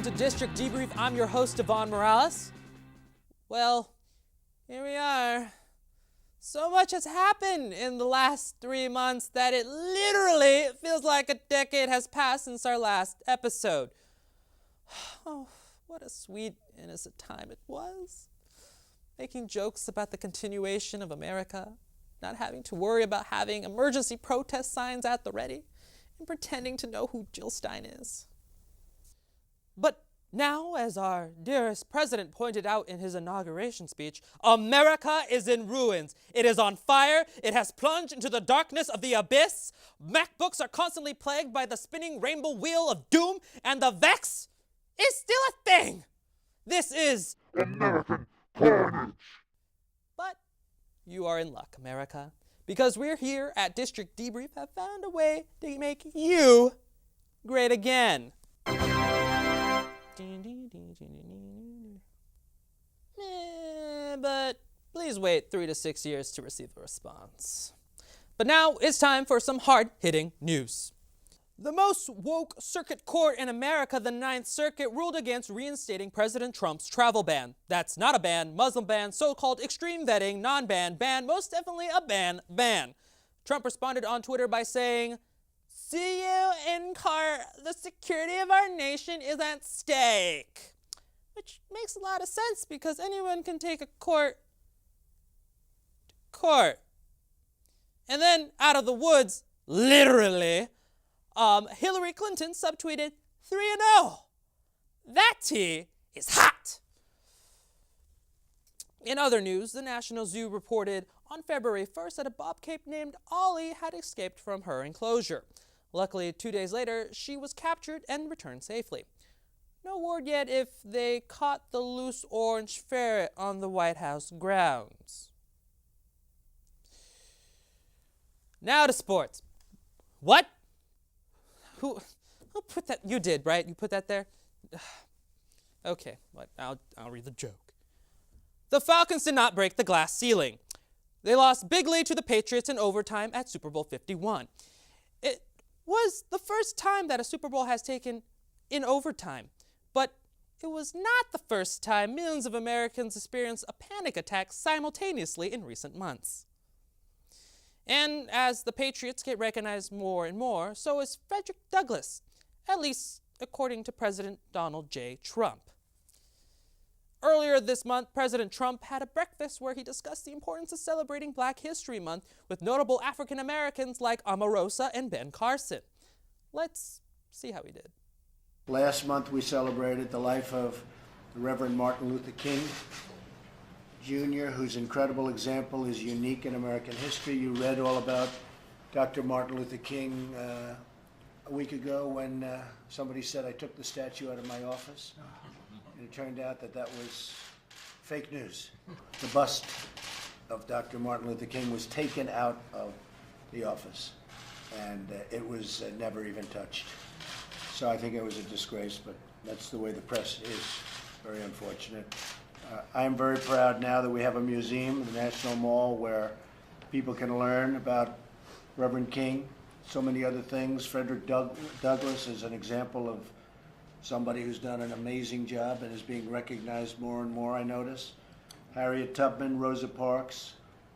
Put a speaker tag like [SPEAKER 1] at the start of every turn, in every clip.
[SPEAKER 1] to District Debrief. I'm your host, Devon Morales. Well, here we are. So much has happened in the last 3 months that it literally feels like a decade has passed since our last episode. Oh, what a sweet, innocent time it was. Making jokes about the continuation of America, not having to worry about having emergency protest signs at the ready, and pretending to know who Jill Stein is. But now, as our dearest president pointed out in his inauguration speech, America is in ruins. It is on fire. It has plunged into the darkness of the abyss. MacBooks are constantly plagued by the spinning rainbow wheel of doom, and the Vex is still a thing. This is
[SPEAKER 2] American carnage.
[SPEAKER 1] But you are in luck, America, because we're here at District Debrief have found a way to make you great again. But please wait 3 to 6 years to receive a response. But now it's time for some hard-hitting news. The most woke circuit court in America, the Ninth Circuit, ruled against reinstating President Trump's travel ban. That's not a ban, Muslim ban, so-called extreme vetting, non-ban, ban, most definitely a ban. Trump responded on Twitter by saying, "See you in court. The security of our nation is at stake." Which makes a lot of sense because anyone can take a court to court. And then out of the woods, literally, Hillary Clinton subtweeted 3-0. That tea is hot. In other news, the National Zoo reported on February 1st that a bobcat named Ollie had escaped from her enclosure. Luckily, 2 days later, she was captured and returned safely. No word yet if they caught the loose orange ferret on the White House grounds. Now to sports. What? Who put that? You did, right? You put that there? Okay, I'll read the joke. The Falcons did not break the glass ceiling. They lost bigly to the Patriots in overtime at Super Bowl 51. It was the first time that a Super Bowl has taken in overtime, but it was not the first time millions of Americans experienced a panic attack simultaneously in recent months. And as the Patriots get recognized more and more, so is Frederick Douglass, at least according to President Donald J. Trump. Earlier this month, President Trump had a breakfast where he discussed the importance of celebrating Black History Month with notable African Americans like Omarosa and Ben Carson. Let's see how he did.
[SPEAKER 3] Last month we celebrated the life of the Reverend Martin Luther King Jr., whose incredible example is unique in American history. You read all about Dr. Martin Luther King a week ago when somebody said I took the statue out of my office. And it turned out that that was fake news. The bust of Dr. Martin Luther King was taken out of the office, and it was never even touched. So I think it was a disgrace, but that's the way the press is. Very unfortunate. I am very proud now that we have a museum, the National Mall, where people can learn about Reverend King, so many other things. Frederick Douglass is an example of somebody who's done an amazing job and is being recognized more and more, I notice. Harriet Tubman, Rosa Parks,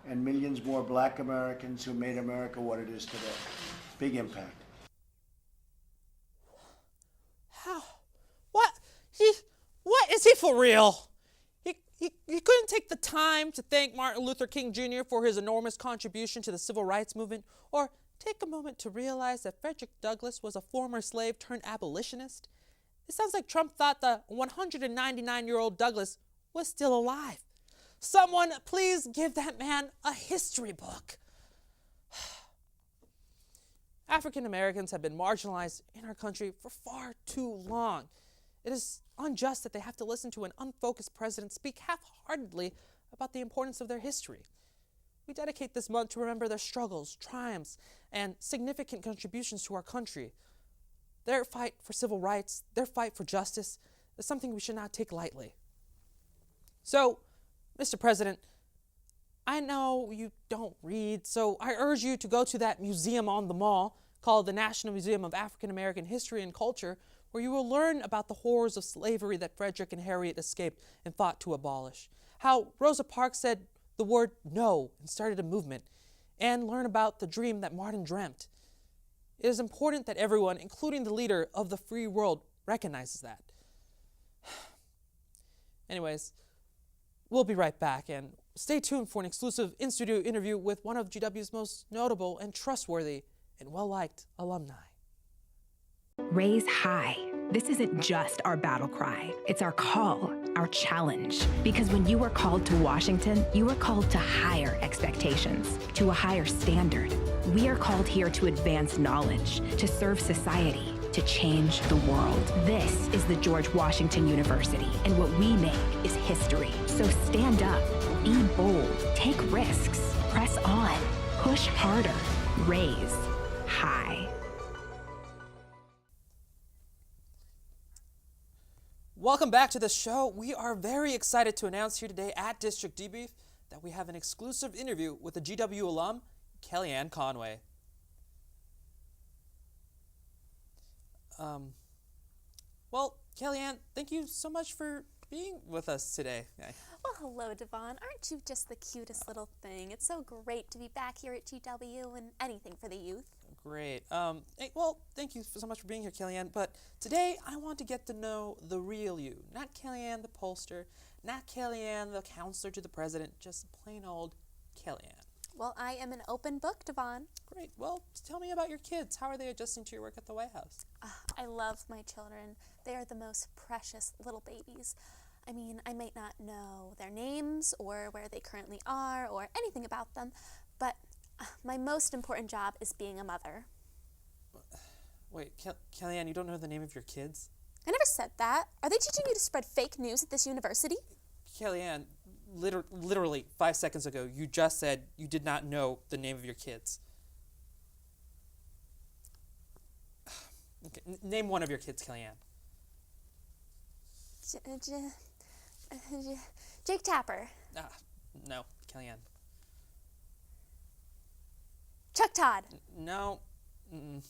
[SPEAKER 3] and millions more Black Americans who made America what it is today. Big impact.
[SPEAKER 1] How? What? What is he for real? He couldn't take the time to thank Martin Luther King Jr. for his enormous contribution to the civil rights movement, or take a moment to realize that Frederick Douglass was a former slave turned abolitionist. It sounds like Trump thought the 199-year-old Douglass was still alive. Someone please give that man a history book. African Americans have been marginalized in our country for far too long. It is unjust that they have to listen to an unfocused president speak half-heartedly about the importance of their history. We dedicate this month to remember their struggles, triumphs, and significant contributions to our country. Their fight for civil rights, their fight for justice, is something we should not take lightly. So, Mr. President, I know you don't read, so I urge you to go to that museum on the mall called the National Museum of African American History and Culture, where you will learn about the horrors of slavery that Frederick and Harriet escaped and fought to abolish. How Rosa Parks said the word no and started a movement, and learn about the dream that Martin dreamt. It is important that everyone, including the leader of the free world, recognizes that. Anyways, we'll be right back, and stay tuned for an exclusive in-studio interview with one of GW's most notable and trustworthy and well-liked alumni.
[SPEAKER 4] Raise high. This isn't just our battle cry. It's our call, our challenge. Because when you are called to Washington, you are called to higher expectations, to a higher standard. We are called here to advance knowledge, to serve society, to change the world. This is the George Washington University, and what we make is history. So stand up, be bold, take risks, press on, push harder, raise high.
[SPEAKER 1] Welcome back to the show. We are very excited to announce here today at District Debrief that we have an exclusive interview with a GW alum, Kellyanne Conway. Well, Kellyanne, thank you so much for being with us today.
[SPEAKER 5] Well, hello, Devon. Aren't you just the cutest little thing? It's so great to be back here at GW and anything for the youth.
[SPEAKER 1] Great. Well, thank you so much for being here, Kellyanne. But today, I want to get to know the real you. Not Kellyanne the pollster, not Kellyanne the counselor to the president, just plain old Kellyanne.
[SPEAKER 5] Well, I am an open book, Devon.
[SPEAKER 1] Great. Well, tell me about your kids. How are they adjusting to your work at the White House?
[SPEAKER 5] I love my children. They are the most precious little babies. I mean, I might not know their names or where they currently are or anything about them, but my most important job is being a mother.
[SPEAKER 1] Wait, Kellyanne, you don't know the name of your kids?
[SPEAKER 5] I never said that. Are they teaching you to spread fake news at this university?
[SPEAKER 1] Kellyanne, literally 5 seconds ago, you just said you did not know the name of your kids. Okay, name one of your kids, Kellyanne.
[SPEAKER 5] Jake Tapper.
[SPEAKER 1] No, Kellyanne.
[SPEAKER 5] Chuck Todd.
[SPEAKER 1] No. Mm-mm.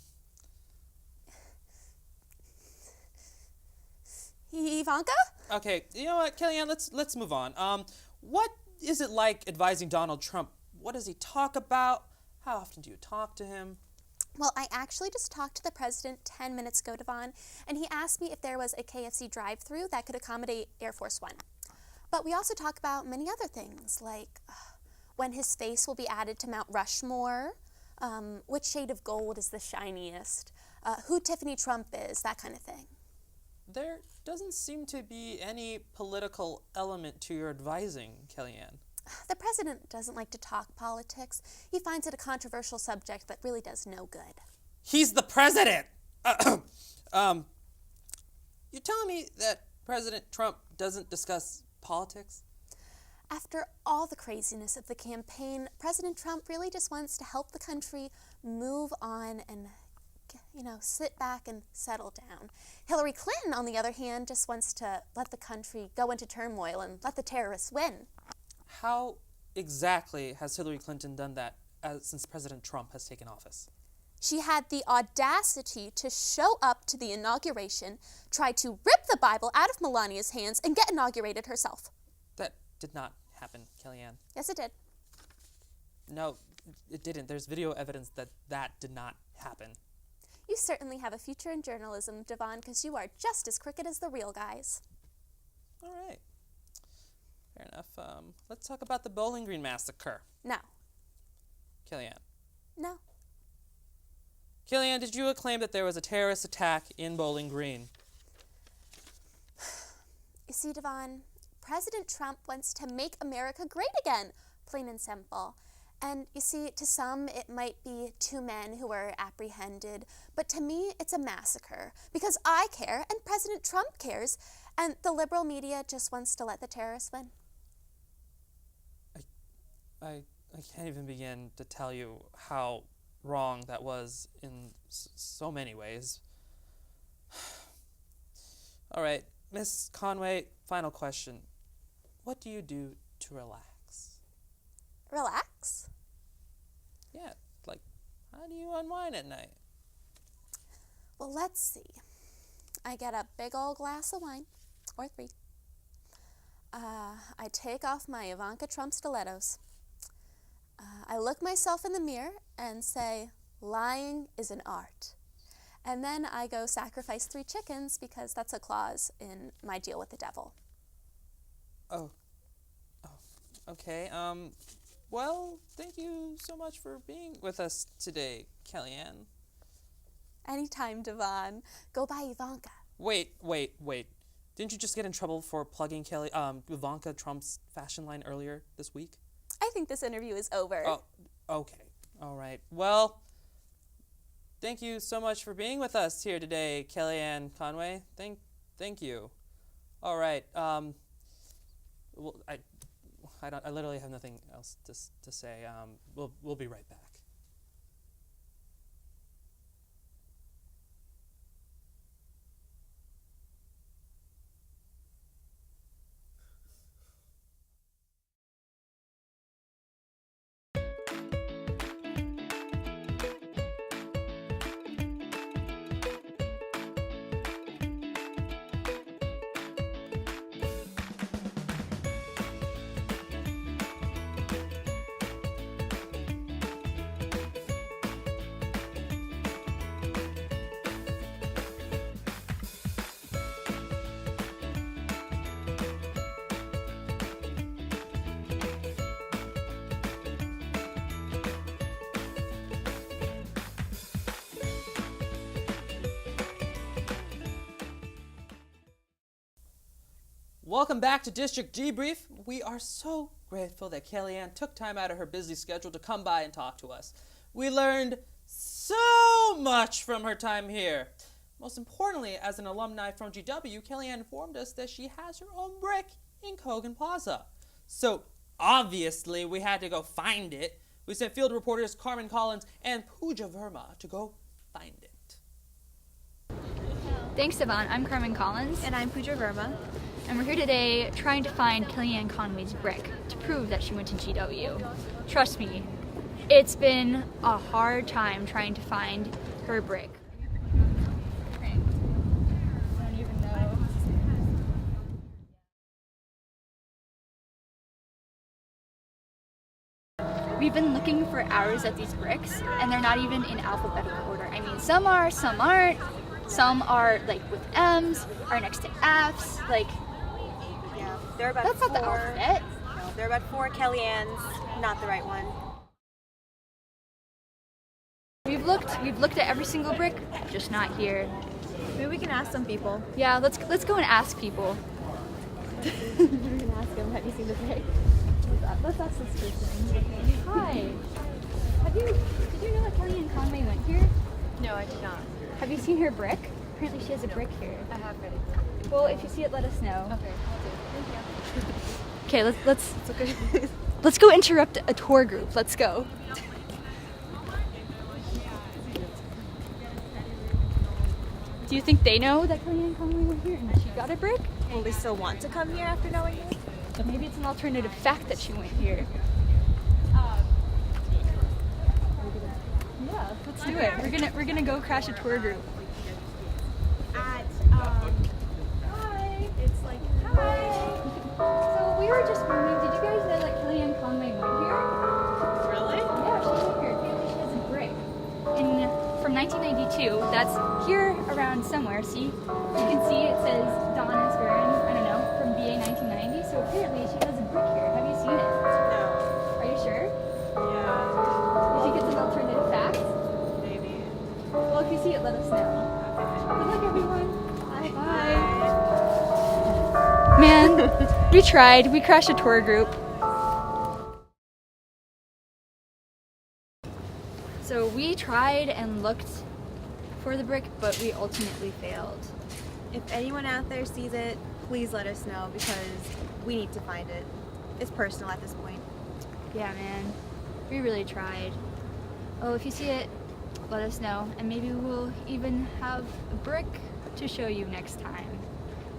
[SPEAKER 5] Ivanka?
[SPEAKER 1] Okay, you know what, Kellyanne, let's move on. What is it like advising Donald Trump? What does he talk about? How often do you talk to him?
[SPEAKER 5] Well, I actually just talked to the president 10 minutes ago, Devon, and he asked me if there was a KFC drive-thru that could accommodate Air Force One. But we also talk about many other things, like when his face will be added to Mount Rushmore, which shade of gold is the shiniest, who Tiffany Trump is, that kind of thing.
[SPEAKER 1] There doesn't seem to be any political element to your advising, Kellyanne.
[SPEAKER 5] The president doesn't like to talk politics. He finds it a controversial subject that really does no good.
[SPEAKER 1] He's the president! You're telling me that President Trump doesn't discuss politics?
[SPEAKER 5] After all the craziness of the campaign, President Trump really just wants to help the country move on and, sit back and settle down. Hillary Clinton, on the other hand, just wants to let the country go into turmoil and let the terrorists win.
[SPEAKER 1] How exactly has Hillary Clinton done that since President Trump has taken office?
[SPEAKER 5] She had the audacity to show up to the inauguration, try to rip the Bible out of Melania's hands, and get inaugurated herself.
[SPEAKER 1] That did not happen, Kellyanne.
[SPEAKER 5] Yes, it did.
[SPEAKER 1] No, it didn't. There's video evidence that that did not happen.
[SPEAKER 5] You certainly have a future in journalism, Devon, because you are just as crooked as the real guys.
[SPEAKER 1] All right. Fair enough. Let's talk about the Bowling Green massacre.
[SPEAKER 5] No.
[SPEAKER 1] Kellyanne.
[SPEAKER 5] No.
[SPEAKER 1] Kellyanne, did you claim that there was a terrorist attack in Bowling Green?
[SPEAKER 5] You see, Devon, President Trump wants to make America great again, plain and simple. And you see, to some, it might be 2 men who were apprehended, but to me, it's a massacre, because I care, and President Trump cares, and the liberal media just wants to let the terrorists win.
[SPEAKER 1] I can't even begin to tell you how wrong that was in so many ways. All right, Miss Conway, final question. What do you do to relax?
[SPEAKER 5] Relax?
[SPEAKER 1] Yeah, like, how do you unwind at night?
[SPEAKER 5] Well, let's see. I get a big old glass of wine, or 3. I take off my Ivanka Trump stilettos. I look myself in the mirror and say, lying is an art. And then I go sacrifice 3 chickens because that's a clause in my deal with the devil.
[SPEAKER 1] Oh. Okay. Well, thank you so much for being with us today, Kellyanne.
[SPEAKER 5] Anytime, Devon. Go by Ivanka.
[SPEAKER 1] Wait. Didn't you just get in trouble for plugging Ivanka Trump's fashion line earlier this week?
[SPEAKER 5] I think this interview is over.
[SPEAKER 1] Oh, okay. All right. Well, thank you so much for being with us here today, Kellyanne Conway. Thank you. All right. Well, I literally have nothing else to say. We'll be right back. Welcome back to District Debrief. We are so grateful that Kellyanne took time out of her busy schedule to come by and talk to us. We learned so much from her time here. Most importantly, as an alumni from GW, Kellyanne informed us that she has her own brick in Kogan Plaza. So obviously we had to go find it. We sent field reporters Carmen Collins and Pooja Verma to go find it.
[SPEAKER 6] Thanks, Devon. I'm Carmen Collins.
[SPEAKER 7] And I'm Pooja Verma.
[SPEAKER 6] And we're here today trying to find Kellyanne Conway's brick to prove that she went to GW. Trust me, it's been a hard time trying to find her brick. I don't even know. We've been looking for hours at these bricks, and they're not even in alphabetical order. I mean, some are, some aren't. Some are like with M's, are next to F's, like.
[SPEAKER 7] Yeah, there are about
[SPEAKER 6] That's
[SPEAKER 7] 4.
[SPEAKER 6] not the alphabet.
[SPEAKER 7] No, there are about 4 Kellyannes, not the right one.
[SPEAKER 6] We've looked at every single brick, just not here.
[SPEAKER 7] Maybe we can ask some people.
[SPEAKER 6] Yeah, let's go and ask people.
[SPEAKER 7] We're gonna ask them, have you seen the brick? Let's ask this person.
[SPEAKER 6] Hi. Did you know that Kellyanne Conway went here?
[SPEAKER 7] No, I did not.
[SPEAKER 6] Have you seen her brick? Apparently she has a brick here.
[SPEAKER 7] I have read it.
[SPEAKER 6] Well, if you see it, let us know.
[SPEAKER 7] Okay, I'll do. Thank you.
[SPEAKER 6] Okay, let's
[SPEAKER 7] It's okay.
[SPEAKER 6] let's go interrupt a tour group. Let's go. Do you think they know that Kellyanne Conway went here and she got a brick?
[SPEAKER 7] Will they still want to come here after knowing this?
[SPEAKER 6] Maybe it's an alternative fact that she went here. Yeah, let's do it. We're gonna go crash a tour group.
[SPEAKER 7] Hi. It's like, hi.
[SPEAKER 6] So we were just wondering, did you guys know that Kellyanne Conway went here?
[SPEAKER 7] Really?
[SPEAKER 6] Yeah, she went here. Apparently she has a brick. From 1992, that's here around somewhere. See? You can see it says Donna Sperrin, I don't know, from BA 1990. So apparently she has a brick here. Have you seen it?
[SPEAKER 7] No.
[SPEAKER 6] Are you sure?
[SPEAKER 7] Yeah.
[SPEAKER 6] You think it's an alternative fact?
[SPEAKER 7] Maybe.
[SPEAKER 6] Well, if you see it, let us know. Good luck, everyone.
[SPEAKER 7] Bye.
[SPEAKER 6] Man, we tried. We crashed a tour group. So we tried and looked for the brick, but we ultimately failed.
[SPEAKER 7] If anyone out there sees it, please let us know because we need to find it. It's personal at this point.
[SPEAKER 6] Yeah, man. We really tried. Oh, if you see it, let us know. And maybe we'll even have a brick to show you next time.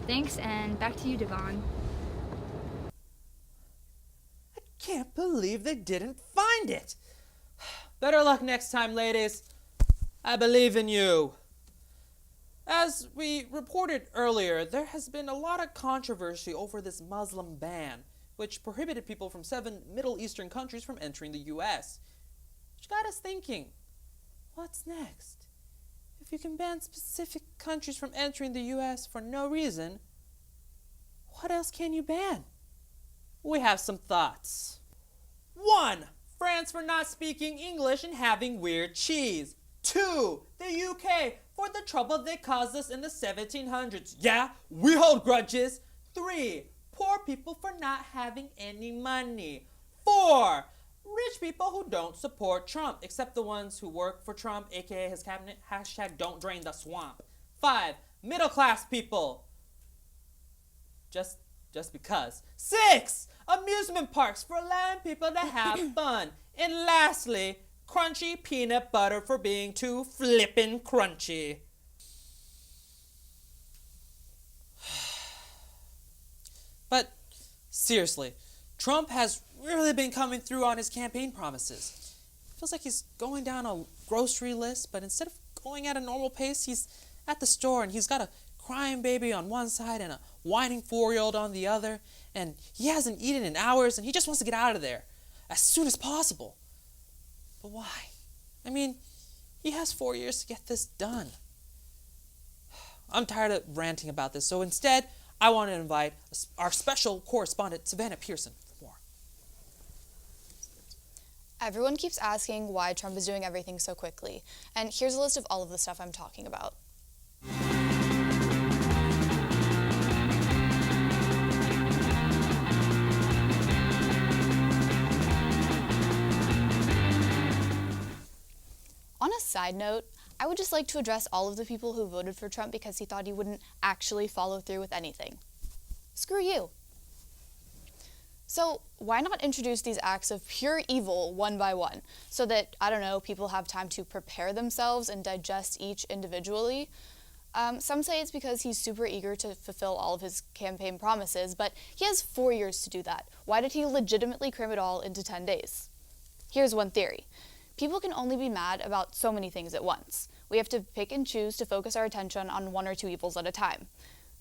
[SPEAKER 6] Thanks, and back to you, Devon.
[SPEAKER 1] I can't believe they didn't find it. Better luck next time, ladies. I believe in you. As we reported earlier, there has been a lot of controversy over this Muslim ban, which prohibited people from 7 Middle Eastern countries from entering the U.S. Which got us thinking, what's next? If you can ban specific countries from entering the U.S. for no reason, what else can you ban? We have some thoughts. 1. France for not speaking English and having weird cheese. 2. The UK for the trouble they caused us in the 1700s. Yeah, we hold grudges. 3. Poor people for not having any money. 4. Rich people who don't support Trump, except the ones who work for Trump, aka his cabinet. Hashtag don't drain the swamp. 5. Middle class people. Just because. 6. Amusement parks for allowing people to have fun. And lastly, crunchy peanut butter for being too flippin' crunchy. But seriously, Trump has really been coming through on his campaign promises. It feels like he's going down a grocery list, but instead of going at a normal pace, he's at the store and he's got a crying baby on one side and a whining 4-year-old on the other, and he hasn't eaten in hours and he just wants to get out of there as soon as possible. But why? I mean, he has 4 years to get this done. I'm tired of ranting about this, so instead, I want to invite our special correspondent, Savannah Pearson, for more.
[SPEAKER 8] Everyone keeps asking why Trump is doing everything so quickly, and here's a list of all of the stuff I'm talking about. On a side note, I would just like to address all of the people who voted for Trump because he thought he wouldn't actually follow through with anything. Screw you. So why not introduce these acts of pure evil one by one so that, I don't know, people have time to prepare themselves and digest each individually? Some say it's because he's super eager to fulfill all of his campaign promises, but he has 4 years to do that. Why did he legitimately cram it all into 10 days? Here's one theory. People can only be mad about so many things at once. We have to pick and choose to focus our attention on 1 or 2 evils at a time.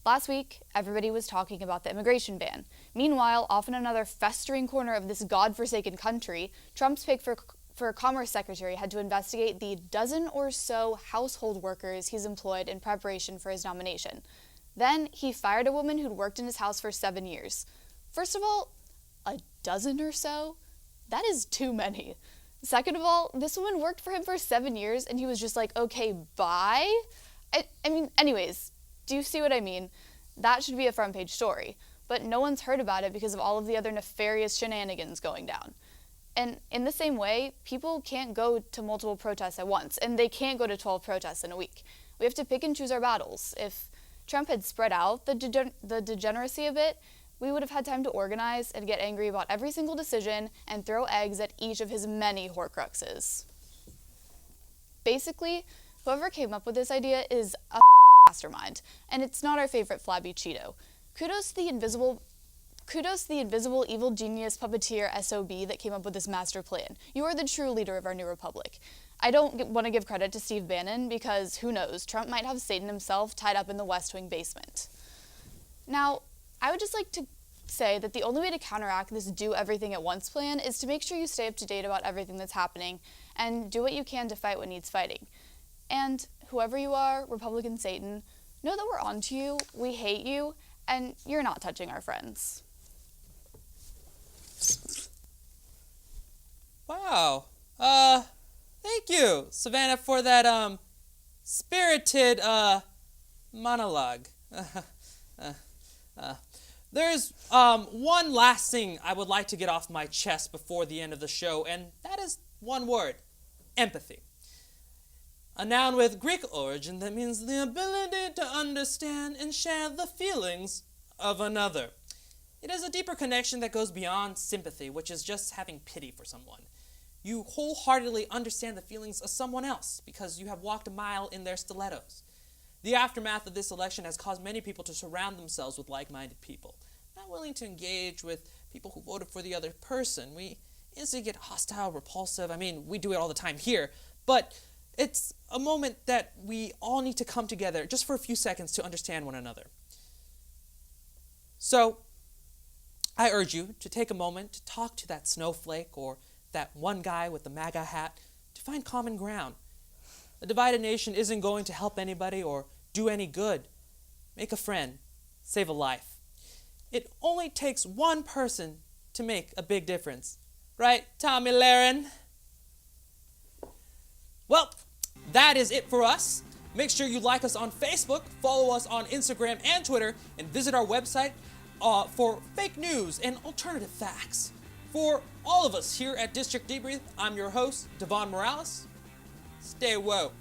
[SPEAKER 8] Last week, everybody was talking about the immigration ban. Meanwhile, off in another festering corner of this godforsaken country, Trump's pick for Commerce Secretary had to investigate the dozen or so household workers he's employed in preparation for his nomination. Then he fired a woman who'd worked in his house for 7 years. First of all, a dozen or so? That is too many. Second of all, this woman worked for him for 7 years and he was just like, okay, bye? I mean, anyways, do you see what I mean? That should be a front page story, but no one's heard about it because of all of the other nefarious shenanigans going down. And in the same way, people can't go to multiple protests at once, and they can't go to 12 protests in a week. We have to pick and choose our battles. If Trump had spread out the degeneracy a bit, we would have had time to organize and get angry about every single decision and throw eggs at each of his many Horcruxes. Basically, whoever came up with this idea is a mastermind, and it's not our favorite flabby Cheeto. Kudos to the invisible evil genius puppeteer SOB that came up with this master plan. You are the true leader of our new republic. I don't want to give credit to Steve Bannon because, who knows, Trump might have Satan himself tied up in the West Wing basement. Now, I would just like to say that the only way to counteract this do everything at once plan is to make sure you stay up to date about everything that's happening and do what you can to fight what needs fighting. And whoever you are, Republican Satan, know that we're on to you, we hate you, and you're not touching our friends.
[SPEAKER 1] Wow. Thank you, Savannah, for that, spirited, monologue. There's one last thing I would like to get off my chest before the end of the show, and that is one word: empathy. A noun with Greek origin that means the ability to understand and share the feelings of another. It is a deeper connection that goes beyond sympathy, which is just having pity for someone. You wholeheartedly understand the feelings of someone else because you have walked a mile in their stilettos. The aftermath of this election has caused many people to surround themselves with like-minded people, not willing to engage with people who voted for the other person. We instantly get hostile, repulsive. I mean, we do it all the time here, but It's a moment that we all need to come together just for a few seconds to understand one another. So, I urge you to take a moment to talk to that snowflake or that one guy with the MAGA hat to find common ground. A divided nation isn't going to help anybody or do any good. Make a friend. Save a life. It only takes one person to make a big difference. Right, Tommy Lahren? Well, that is it for us. Make sure you like us on Facebook, follow us on Instagram and Twitter, and visit our website for fake news and alternative facts. For all of us here at District Debrief, I'm your host, Devon Morales. Stay woke.